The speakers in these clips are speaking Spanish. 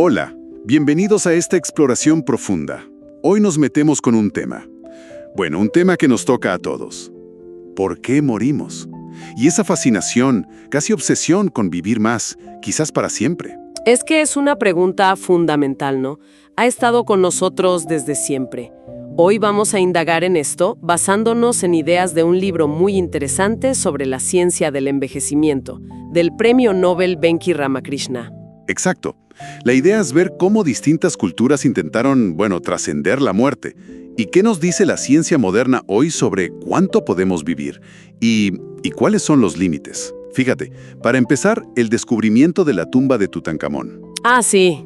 Hola, bienvenidos a esta exploración profunda. Hoy nos metemos con un tema. Bueno, un tema que nos toca a todos. ¿Por qué morimos? Y esa fascinación, casi obsesión con vivir más, quizás para siempre. Es que es una pregunta fundamental, ¿no? Ha estado con nosotros desde siempre. Hoy vamos a indagar en esto basándonos en ideas de un libro muy interesante sobre la ciencia del envejecimiento, del premio Nobel Venki Ramakrishna. Exacto. La idea es ver cómo distintas culturas intentaron, trascender la muerte. ¿Y qué nos dice la ciencia moderna hoy sobre cuánto podemos vivir? ¿Y cuáles son los límites? Fíjate, para empezar, el descubrimiento de la tumba de Tutankamón. Ah, sí.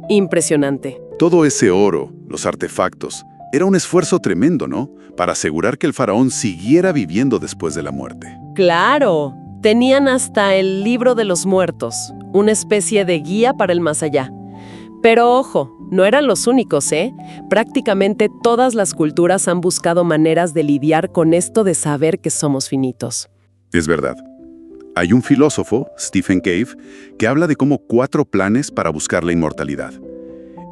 Impresionante. Todo ese oro, los artefactos, era un esfuerzo tremendo, ¿no? Para asegurar que el faraón siguiera viviendo después de la muerte. ¡Claro! Tenían hasta el libro de los muertos, una especie de guía para el más allá. Pero ojo, no eran los únicos, ¿eh? Prácticamente todas las culturas han buscado maneras de lidiar con esto de saber que somos finitos. Es verdad. Hay un filósofo, Stephen Cave, que habla de como 4 planes para buscar la inmortalidad.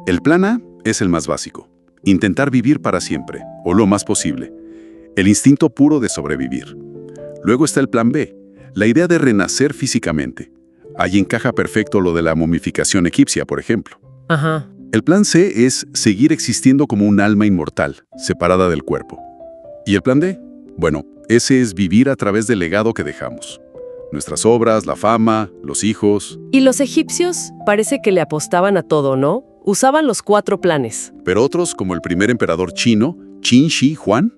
El plan A es el más básico. Intentar vivir para siempre, o lo más posible. El instinto puro de sobrevivir. Luego está el plan B, la idea de renacer físicamente. Ahí encaja perfecto lo de la momificación egipcia, por ejemplo. Ajá. El plan C es seguir existiendo como un alma inmortal, separada del cuerpo. ¿Y el plan D? Bueno, ese es vivir a través del legado que dejamos. Nuestras obras, la fama, los hijos. Y los egipcios parece que le apostaban a todo, ¿no? Usaban los 4 planes. Pero otros, como el primer emperador chino, Qin Shi Huang,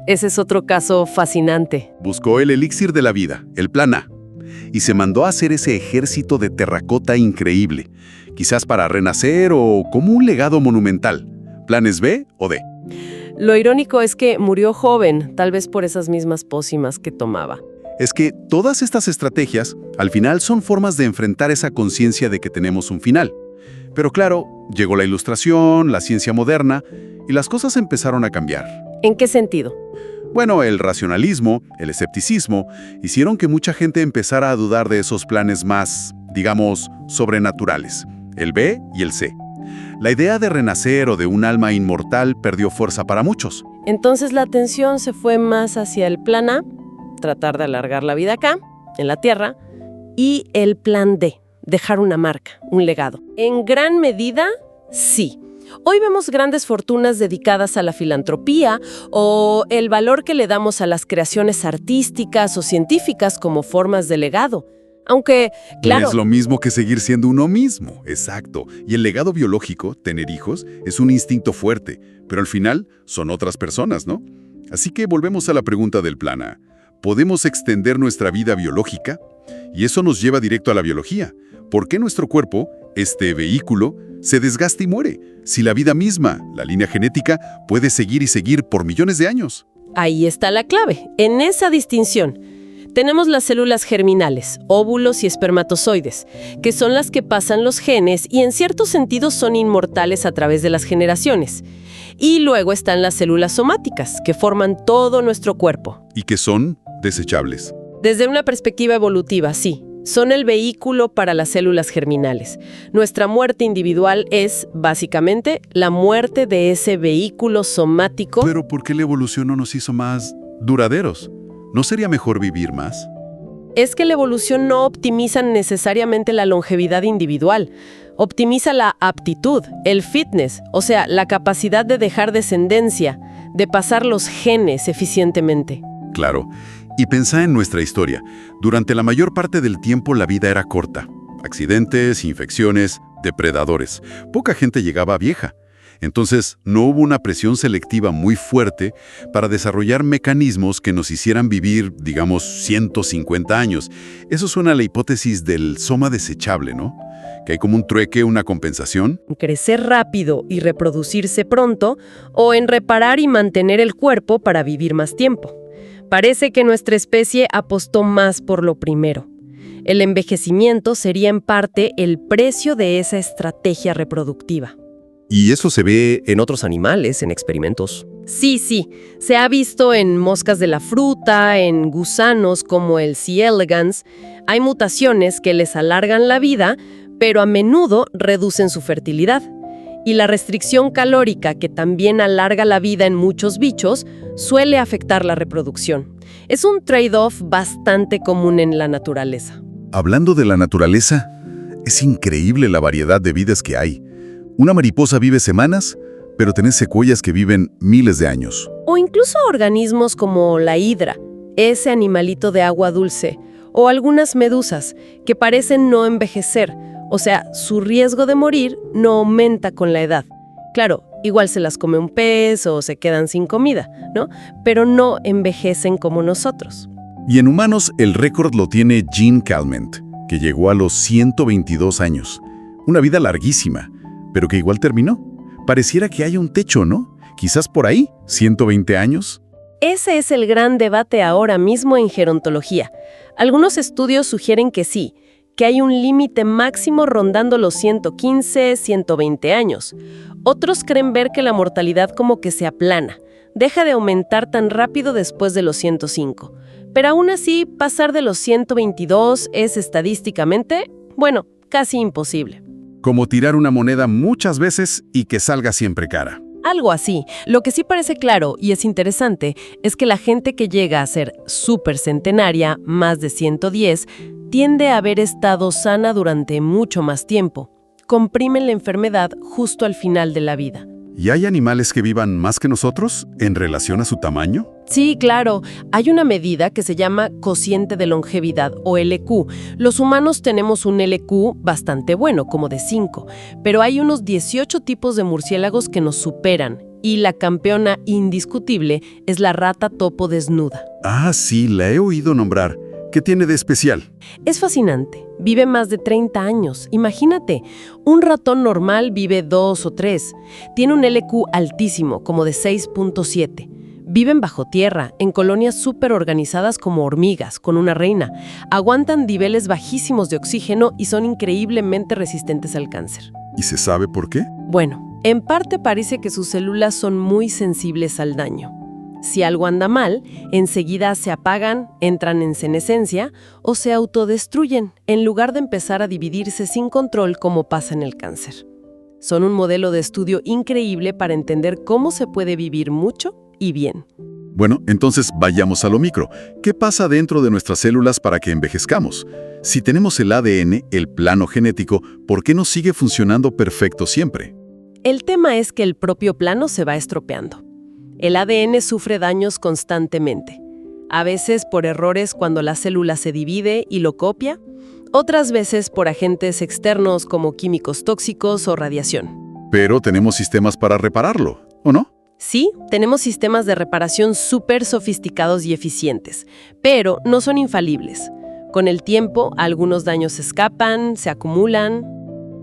Ese es otro caso fascinante. buscó el elixir de la vida, el plan A, y se mandó a hacer ese ejército de terracota increíble, quizás para renacer o como un legado monumental. ¿Planes B o D? Lo irónico es que murió joven, tal vez por esas mismas pócimas que tomaba. Es que todas estas estrategias, al final, son formas de enfrentar esa conciencia de que tenemos un final. Pero claro, llegó la Ilustración, la ciencia moderna, y las cosas empezaron a cambiar. ¿En qué sentido? Bueno, el racionalismo, el escepticismo, hicieron que mucha gente empezara a dudar de esos planes más, digamos, sobrenaturales, el B y el C. La idea de renacer o de un alma inmortal perdió fuerza para muchos. Entonces la atención se fue más hacia el plan A, tratar de alargar la vida acá, en la Tierra, y el plan D, dejar una marca, un legado. En gran medida, sí. Hoy vemos grandes fortunas dedicadas a la filantropía o el valor que le damos a las creaciones artísticas o científicas como formas de legado. Aunque, claro... No es lo mismo que seguir siendo uno mismo, exacto. Y el legado biológico, tener hijos, es un instinto fuerte, pero al final son otras personas, ¿no? Así que volvemos a la pregunta del plan A. ¿Podemos extender nuestra vida biológica? Y eso nos lleva directo a la biología. ¿Por qué nuestro cuerpo, este vehículo, se desgasta y muere? Si la vida misma, la línea genética, puede seguir y seguir por millones de años. Ahí está la clave, en esa distinción. Tenemos las células germinales, óvulos y espermatozoides, que son las que pasan los genes y en cierto sentido son inmortales a través de las generaciones. Y luego están las células somáticas, que forman todo nuestro cuerpo. Y que son desechables. Desde una perspectiva evolutiva, sí. Son el vehículo para las células germinales. Nuestra muerte individual es, básicamente, la muerte de ese vehículo somático. Pero ¿por qué la evolución no nos hizo más duraderos? ¿No sería mejor vivir más? Es que la evolución no optimiza necesariamente la longevidad individual. Optimiza la aptitud, el fitness, o sea, la capacidad de dejar descendencia, de pasar los genes eficientemente. Claro. Y pensá en nuestra historia. Durante la mayor parte del tiempo la vida era corta. Accidentes, infecciones, depredadores. Poca gente llegaba vieja. Entonces, no hubo una presión selectiva muy fuerte para desarrollar mecanismos que nos hicieran vivir, digamos, 150 años. Eso suena a la hipótesis del soma desechable, ¿no? Que hay como un trueque, una compensación. Crecer rápido y reproducirse pronto, o en reparar y mantener el cuerpo para vivir más tiempo. Parece que nuestra especie apostó más por lo primero. El envejecimiento sería en parte el precio de esa estrategia reproductiva. Y eso se ve en otros animales, en experimentos. Sí, se ha visto en moscas de la fruta, en gusanos como el C. elegans. Hay mutaciones que les alargan la vida, pero a menudo reducen su fertilidad. Y la restricción calórica, que también alarga la vida en muchos bichos, suele afectar la reproducción. Es un trade-off bastante común en la naturaleza. Hablando de la naturaleza, es increíble la variedad de vidas que hay. Una mariposa vive semanas, pero tenés secuoyas que viven miles de años. O incluso organismos como la hidra, ese animalito de agua dulce, o algunas medusas, que parecen no envejecer. O sea, su riesgo de morir no aumenta con la edad. Claro, igual se las come un pez o se quedan sin comida, ¿no? Pero no envejecen como nosotros. Y en humanos el récord lo tiene Jean Calment, que llegó a los 122 años. Una vida larguísima, pero que igual terminó. Pareciera que haya un techo, ¿no? Quizás por ahí, 120 años. Ese es el gran debate ahora mismo en gerontología. Algunos estudios sugieren que sí, que hay un límite máximo rondando los 115, 120 años. Otros creen ver que la mortalidad como que se aplana, deja de aumentar tan rápido después de los 105. Pero aún así, pasar de los 122 es estadísticamente, bueno, casi imposible. Como tirar una moneda muchas veces y que salga siempre cara. Algo así. Lo que sí parece claro y es interesante es que la gente que llega a ser supercentenaria, más de 110, tiende a haber estado sana durante mucho más tiempo. Comprimen la enfermedad justo al final de la vida. ¿Y hay animales que vivan más que nosotros en relación a su tamaño? Sí, claro. Hay una medida que se llama cociente de longevidad o LQ. Los humanos tenemos un LQ bastante bueno, como de 5, pero hay unos 18 tipos de murciélagos que nos superan. Y la campeona indiscutible es la rata topo desnuda. Ah, sí, la he oído nombrar. ¿Qué tiene de especial? Es fascinante. Vive más de 30 años. Imagínate, un ratón normal vive 2 o 3. Tiene un LQ altísimo, como de 6.7. Viven bajo tierra, en colonias súper organizadas como hormigas, con una reina. Aguantan niveles bajísimos de oxígeno y son increíblemente resistentes al cáncer. ¿Y se sabe por qué? Bueno, en parte parece que sus células son muy sensibles al daño. Si algo anda mal, enseguida se apagan, entran en senescencia o se autodestruyen, en lugar de empezar a dividirse sin control como pasa en el cáncer. Son un modelo de estudio increíble para entender cómo se puede vivir mucho y bien. Bueno, entonces vayamos a lo micro. ¿Qué pasa dentro de nuestras células para que envejezcamos? Si tenemos el ADN, el plano genético, ¿por qué no sigue funcionando perfecto siempre? El tema es que el propio plano se va estropeando. El ADN sufre daños constantemente, a veces por errores cuando la célula se divide y lo copia, otras veces por agentes externos como químicos tóxicos o radiación. Pero tenemos sistemas para repararlo, ¿o no? Sí, tenemos sistemas de reparación súper sofisticados y eficientes, pero no son infalibles. Con el tiempo, algunos daños escapan, se acumulan.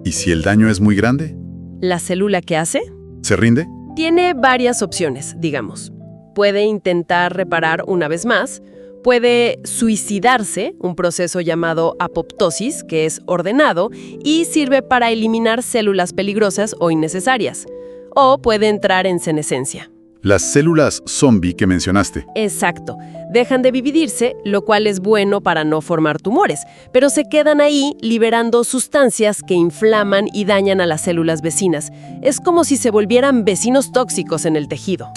¿Y si el daño es muy grande? ¿La célula qué hace? ¿Se rinde? Tiene varias opciones, digamos. Puede intentar reparar una vez más, puede suicidarse, un proceso llamado apoptosis, que es ordenado y sirve para eliminar células peligrosas o innecesarias, o puede entrar en senescencia. Las células zombie que mencionaste. Exacto. Dejan de dividirse, lo cual es bueno para no formar tumores, pero se quedan ahí liberando sustancias que inflaman y dañan a las células vecinas. Es como si se volvieran vecinos tóxicos en el tejido.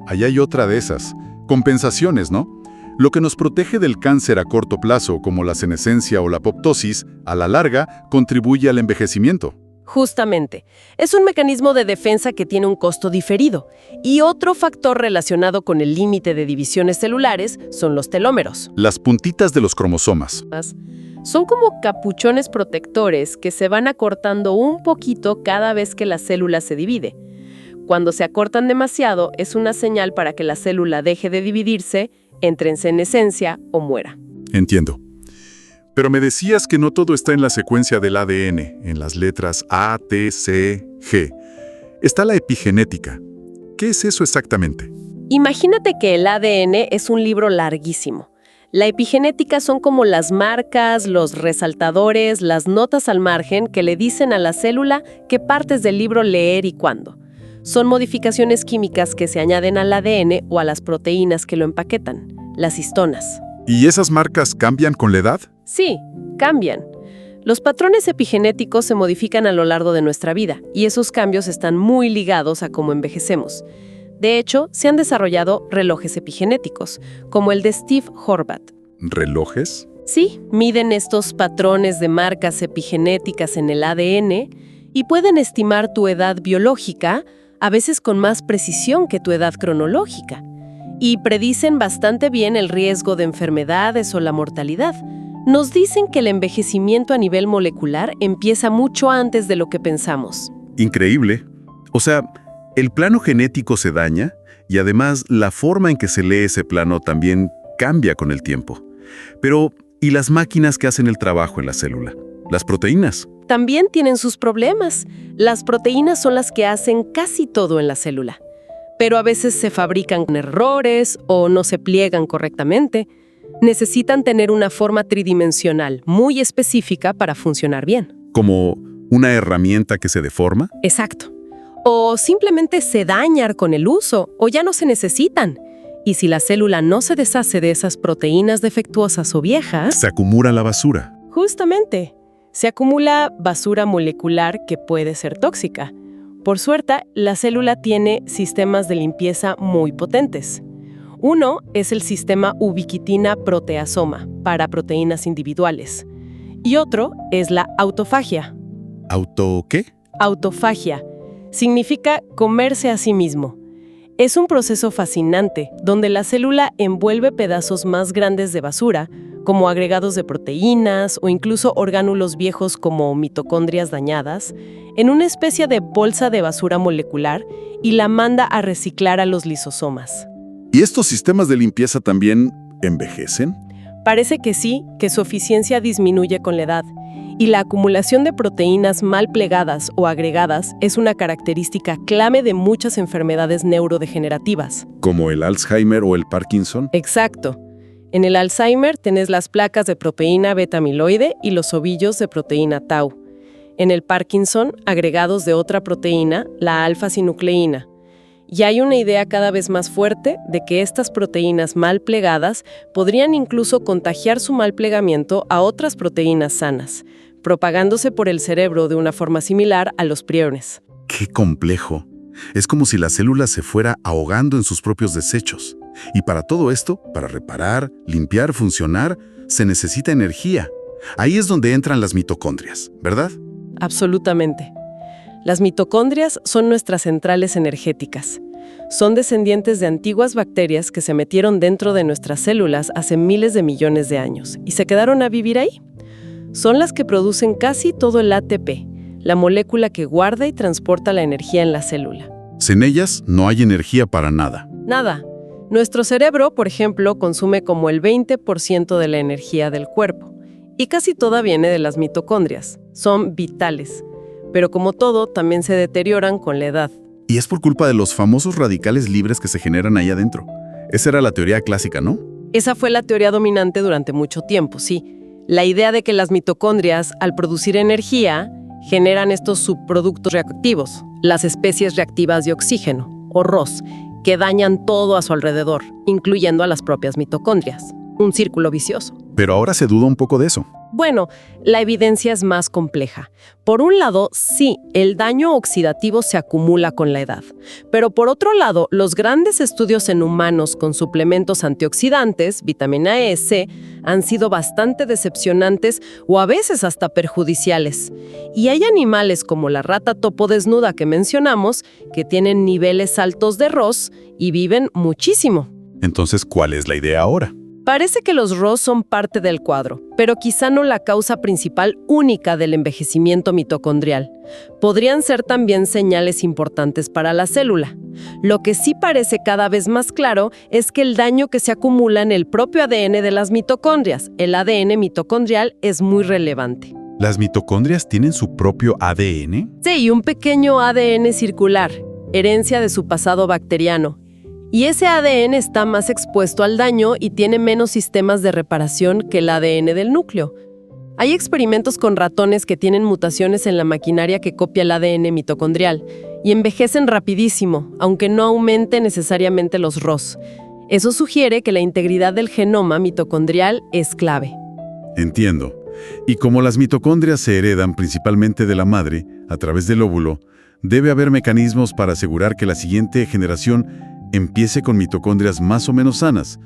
Ahí hay otra de esas. Compensaciones, ¿no? Lo que nos protege del cáncer a corto plazo, como la senescencia o la apoptosis, a la larga, contribuye al envejecimiento. Justamente. Es un mecanismo de defensa que tiene un costo diferido. Y otro factor relacionado con el límite de divisiones celulares son los telómeros. Las puntitas de los cromosomas. Son como capuchones protectores que se van acortando un poquito cada vez que la célula se divide. Cuando se acortan demasiado, es una señal para que la célula deje de dividirse, entre en senescencia o muera. Entiendo. Pero me decías que no todo está en la secuencia del ADN, en las letras A, T, C, G. Está la epigenética. ¿Qué es eso exactamente? Imagínate que el ADN es un libro larguísimo. La epigenética son como las marcas, los resaltadores, las notas al margen que le dicen a la célula qué partes del libro leer y cuándo. Son modificaciones químicas que se añaden al ADN o a las proteínas que lo empaquetan, las histonas. ¿Y esas marcas cambian con la edad? Sí, cambian. Los patrones epigenéticos se modifican a lo largo de nuestra vida y esos cambios están muy ligados a cómo envejecemos. De hecho, se han desarrollado relojes epigenéticos, como el de Steve Horvath. ¿Relojes? Sí, miden estos patrones de marcas epigenéticas en el ADN y pueden estimar tu edad biológica, a veces con más precisión que tu edad cronológica. Y predicen bastante bien el riesgo de enfermedades o la mortalidad. Nos dicen que el envejecimiento a nivel molecular empieza mucho antes de lo que pensamos. Increíble. O sea, el plano genético se daña y además la forma en que se lee ese plano también cambia con el tiempo. Pero, ¿y las máquinas que hacen el trabajo en la célula? Las proteínas. También tienen sus problemas. Las proteínas son las que hacen casi todo en la célula. Pero a veces se fabrican con errores o no se pliegan correctamente. Necesitan tener una forma tridimensional muy específica para funcionar bien. ¿Como una herramienta que se deforma? Exacto. O simplemente se dañan con el uso o ya no se necesitan. Y si la célula no se deshace de esas proteínas defectuosas o viejas, Se acumula la basura. justamente, se acumula basura molecular que puede ser tóxica. Por suerte, la célula tiene sistemas de limpieza muy potentes. Uno es el sistema ubiquitina-proteasoma para proteínas individuales. Y otro es la autofagia. ¿Auto qué? Autofagia significa comerse a sí mismo. Es un proceso fascinante donde la célula envuelve pedazos más grandes de basura, como agregados de proteínas o incluso orgánulos viejos como mitocondrias dañadas, en una especie de bolsa de basura molecular y la manda a reciclar a los lisosomas. ¿Y estos sistemas de limpieza también envejecen? Parece que sí, que su eficiencia disminuye con la edad, y la acumulación de proteínas mal plegadas o agregadas es una característica clave de muchas enfermedades neurodegenerativas. ¿Como el Alzheimer o el Parkinson? Exacto. En el Alzheimer tenés las placas de proteína beta-amiloide y los ovillos de proteína tau. En el Parkinson, agregados de otra proteína, la alfa-sinucleína. Y hay una idea cada vez más fuerte de que estas proteínas mal plegadas podrían incluso contagiar su mal plegamiento a otras proteínas sanas, propagándose por el cerebro de una forma similar a los priones. ¡Qué complejo! Es como si la célula se fuera ahogando en sus propios desechos. Y para todo esto, para reparar, limpiar, funcionar, se necesita energía. Ahí es donde entran las mitocondrias, ¿verdad? Absolutamente. Las mitocondrias son nuestras centrales energéticas. Son descendientes de antiguas bacterias que se metieron dentro de nuestras células hace miles de millones de años y se quedaron a vivir ahí. Son las que producen casi todo el ATP, la molécula que guarda y transporta la energía en la célula. Sin ellas no hay energía para nada. Nada. Nuestro cerebro, por ejemplo, consume como el 20% de la energía del cuerpo y casi toda viene de las mitocondrias. Son vitales. Pero como todo, también se deterioran con la edad. Y es por culpa de los famosos radicales libres que se generan ahí adentro. Esa era la teoría clásica, ¿no? Esa fue la teoría dominante durante mucho tiempo, sí. La idea de que las mitocondrias, al producir energía, generan estos subproductos reactivos, las especies reactivas de oxígeno, o ROS, que dañan todo a su alrededor, incluyendo a las propias mitocondrias. Un círculo vicioso. Pero ahora se duda un poco de eso. Bueno, la evidencia es más compleja. Por un lado, sí, el daño oxidativo se acumula con la edad. Pero por otro lado, los grandes estudios en humanos con suplementos antioxidantes, vitamina E, C, han sido bastante decepcionantes o a veces hasta perjudiciales. Y hay animales como la rata topo desnuda que mencionamos, que tienen niveles altos de ROS y viven muchísimo. Entonces, ¿cuál es la idea ahora? Parece que los ROS son parte del cuadro, pero quizá no la causa principal única del envejecimiento mitocondrial. Podrían ser también señales importantes para la célula. Lo que sí parece cada vez más claro es que el daño que se acumula en el propio ADN de las mitocondrias, el ADN mitocondrial, es muy relevante. ¿Las mitocondrias tienen su propio ADN? Sí, y un pequeño ADN circular, herencia de su pasado bacteriano. Y ese ADN está más expuesto al daño y tiene menos sistemas de reparación que el ADN del núcleo. Hay experimentos con ratones que tienen mutaciones en la maquinaria que copia el ADN mitocondrial y envejecen rapidísimo, aunque no aumente necesariamente los ROS. Eso sugiere que la integridad del genoma mitocondrial es clave. Entiendo. Y como las mitocondrias se heredan principalmente de la madre, a través del óvulo, debe haber mecanismos para asegurar que la siguiente generación empiece con mitocondrias más o menos sanas.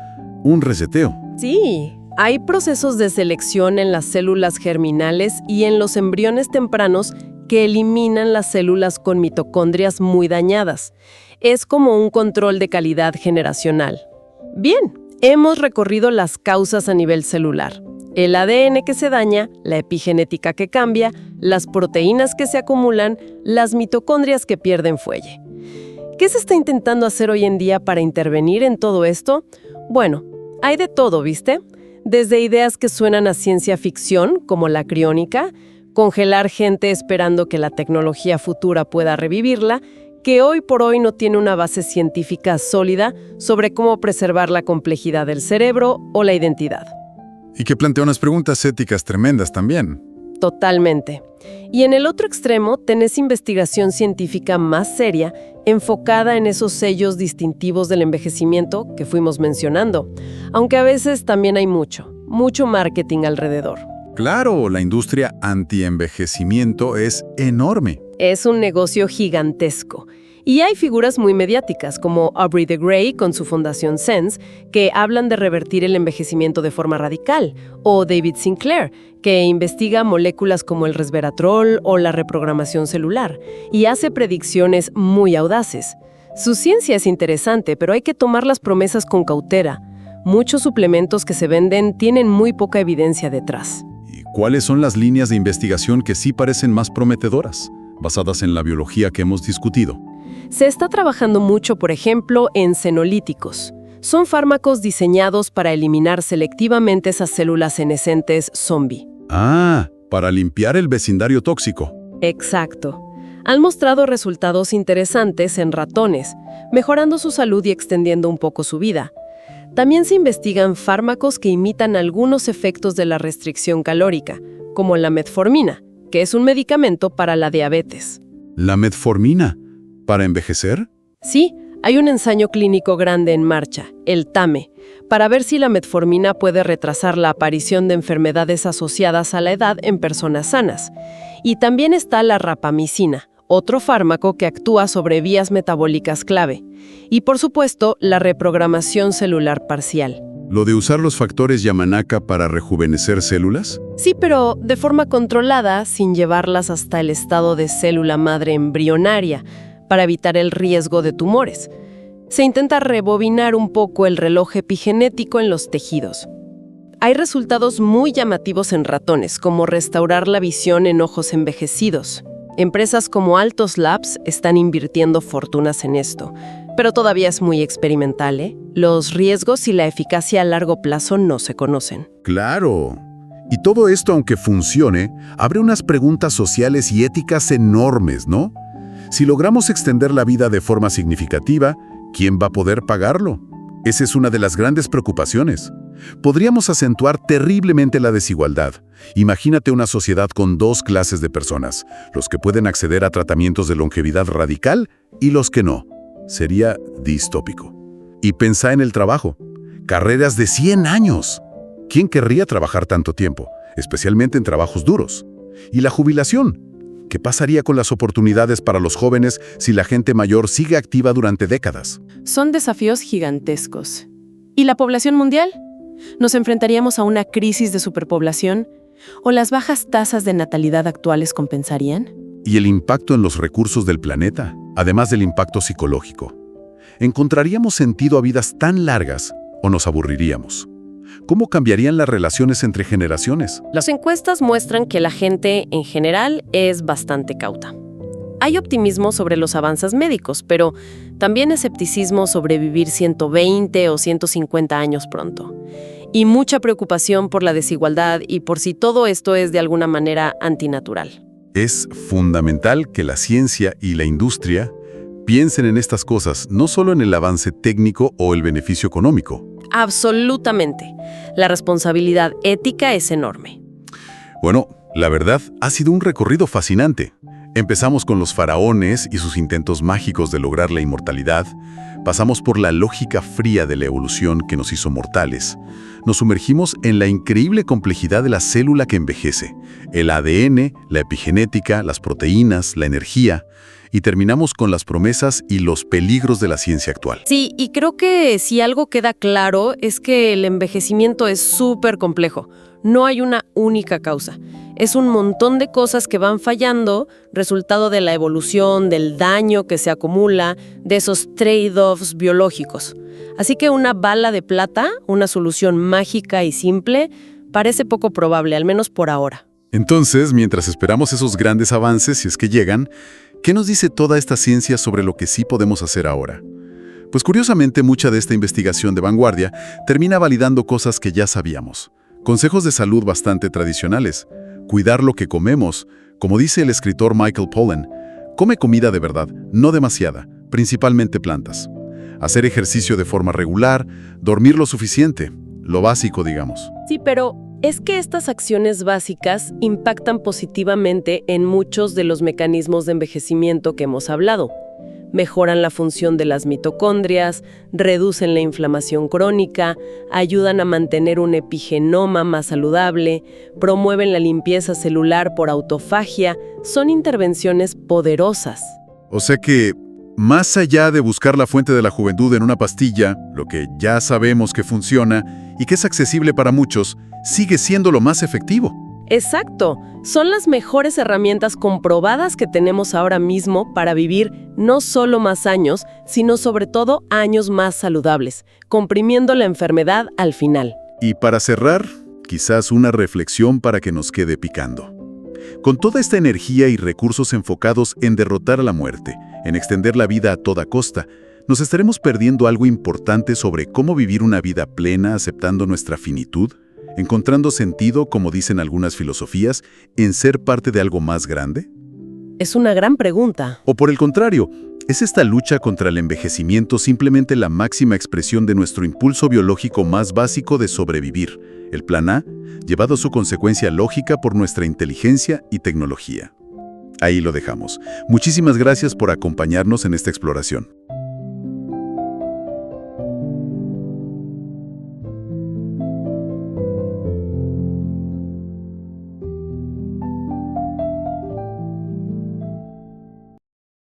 Un reseteo. Sí, hay procesos de selección en las células germinales y en los embriones tempranos que eliminan las células con mitocondrias muy dañadas. Es como un control de calidad generacional. Bien, hemos recorrido las causas a nivel celular. El ADN que se daña, la epigenética que cambia, las proteínas que se acumulan, las mitocondrias que pierden fuelle. ¿Qué se está intentando hacer hoy en día para intervenir en todo esto? Bueno, hay de todo, ¿viste? Desde ideas que suenan a ciencia ficción, como la criónica, congelar gente esperando que la tecnología futura pueda revivirla, que hoy por hoy no tiene una base científica sólida sobre cómo preservar la complejidad del cerebro o la identidad. Y que plantea unas preguntas éticas tremendas también. Totalmente. Y en el otro extremo tenés investigación científica más seria, enfocada en esos sellos distintivos del envejecimiento que fuimos mencionando, aunque a veces también hay mucho marketing alrededor. Claro, la industria anti-envejecimiento es enorme. Es un negocio gigantesco. Y hay figuras muy mediáticas, como Aubrey de Grey con su fundación Sense, que hablan de revertir el envejecimiento de forma radical, o David Sinclair, que investiga moléculas como el resveratrol o la reprogramación celular, y hace predicciones muy audaces. Su ciencia es interesante, pero hay que tomar las promesas con cautela. Muchos suplementos que se venden tienen muy poca evidencia detrás. ¿Y cuáles son las líneas de investigación que sí parecen más prometedoras, basadas en la biología que hemos discutido? Se está trabajando mucho, por ejemplo, en senolíticos. Son fármacos diseñados para eliminar selectivamente esas células senescentes zombie. Ah, para limpiar el vecindario tóxico. Exacto. Han mostrado resultados interesantes en ratones, mejorando su salud y extendiendo un poco su vida. También se investigan fármacos que imitan algunos efectos de la restricción calórica, como la metformina, que es un medicamento para la diabetes. ¿La metformina? ¿Para envejecer? Sí, hay un ensayo clínico grande en marcha, el TAME, para ver si la metformina puede retrasar la aparición de enfermedades asociadas a la edad en personas sanas. Y también está la rapamicina, otro fármaco que actúa sobre vías metabólicas clave. Y por supuesto, la reprogramación celular parcial. ¿Lo de usar los factores Yamanaka para rejuvenecer células? Sí, pero de forma controlada, sin llevarlas hasta el estado de célula madre embrionaria, para evitar el riesgo de tumores. Se intenta rebobinar un poco el reloj epigenético en los tejidos. Hay resultados muy llamativos en ratones, como restaurar la visión en ojos envejecidos. Empresas como Altos Labs están invirtiendo fortunas en esto, pero todavía es muy experimental, ¿eh? Los riesgos y la eficacia a largo plazo no se conocen. Claro. Y todo esto, aunque funcione, abre unas preguntas sociales y éticas enormes, ¿no? Si logramos extender la vida de forma significativa, ¿quién va a poder pagarlo? Esa es una de las grandes preocupaciones. Podríamos acentuar terriblemente la desigualdad. Imagínate una sociedad con dos clases de personas, los que pueden acceder a tratamientos de longevidad radical y los que no. Sería distópico. Y pensá en el trabajo. Carreras de 100 años. ¿Quién querría trabajar tanto tiempo? Especialmente en trabajos duros. Y la jubilación. ¿Qué pasaría con las oportunidades para los jóvenes si la gente mayor sigue activa durante décadas? Son desafíos gigantescos. ¿Y la población mundial? ¿Nos enfrentaríamos a una crisis de superpoblación? ¿O las bajas tasas de natalidad actuales compensarían? Y el impacto en los recursos del planeta, además del impacto psicológico. ¿Encontraríamos sentido a vidas tan largas o nos aburriríamos? ¿Cómo cambiarían las relaciones entre generaciones? Las encuestas muestran que la gente, en general, es bastante cauta. Hay optimismo sobre los avances médicos, pero también escepticismo sobre vivir 120 o 150 años pronto. Y mucha preocupación por la desigualdad y por si todo esto es de alguna manera antinatural. Es fundamental que la ciencia y la industria piensen en estas cosas, no solo en el avance técnico o el beneficio económico. Absolutamente. La responsabilidad ética es enorme. Bueno, la verdad, ha sido un recorrido fascinante. Empezamos con los faraones y sus intentos mágicos de lograr la inmortalidad. Pasamos por la lógica fría de la evolución que nos hizo mortales. Nos sumergimos en la increíble complejidad de la célula que envejece, el ADN, la epigenética, las proteínas, la energía, y terminamos con las promesas y los peligros de la ciencia actual. Sí, y creo que si algo queda claro es que el envejecimiento es súper complejo. No hay una única causa. Es un montón de cosas que van fallando, resultado de la evolución, del daño que se acumula, de esos trade-offs biológicos. Así que una bala de plata, una solución mágica y simple, parece poco probable, al menos por ahora. Entonces, mientras esperamos esos grandes avances, si es que llegan, ¿qué nos dice toda esta ciencia sobre lo que sí podemos hacer ahora? Pues curiosamente, mucha de esta investigación de vanguardia termina validando cosas que ya sabíamos. Consejos de salud bastante tradicionales. Cuidar lo que comemos. Como dice el escritor Michael Pollan, come comida de verdad, no demasiada, principalmente plantas. Hacer ejercicio de forma regular, dormir lo suficiente, lo básico, digamos. Sí, pero es que estas acciones básicas impactan positivamente en muchos de los mecanismos de envejecimiento que hemos hablado. Mejoran la función de las mitocondrias, reducen la inflamación crónica, ayudan a mantener un epigenoma más saludable, promueven la limpieza celular por autofagia. Son intervenciones poderosas. O sea que, más allá de buscar la fuente de la juventud en una pastilla, lo que ya sabemos que funciona y que es accesible para muchos, sigue siendo lo más efectivo. Exacto. Son las mejores herramientas comprobadas que tenemos ahora mismo para vivir no solo más años, sino sobre todo años más saludables, comprimiendo la enfermedad al final. Y para cerrar, quizás una reflexión para que nos quede picando. Con toda esta energía y recursos enfocados en derrotar a la muerte, en extender la vida a toda costa, ¿nos estaremos perdiendo algo importante sobre cómo vivir una vida plena aceptando nuestra finitud? ¿Encontrando sentido, como dicen algunas filosofías, en ser parte de algo más grande? Es una gran pregunta. O por el contrario, ¿es esta lucha contra el envejecimiento simplemente la máxima expresión de nuestro impulso biológico más básico de sobrevivir, el plan A, llevado a su consecuencia lógica por nuestra inteligencia y tecnología? Ahí lo dejamos. Muchísimas gracias por acompañarnos en esta exploración.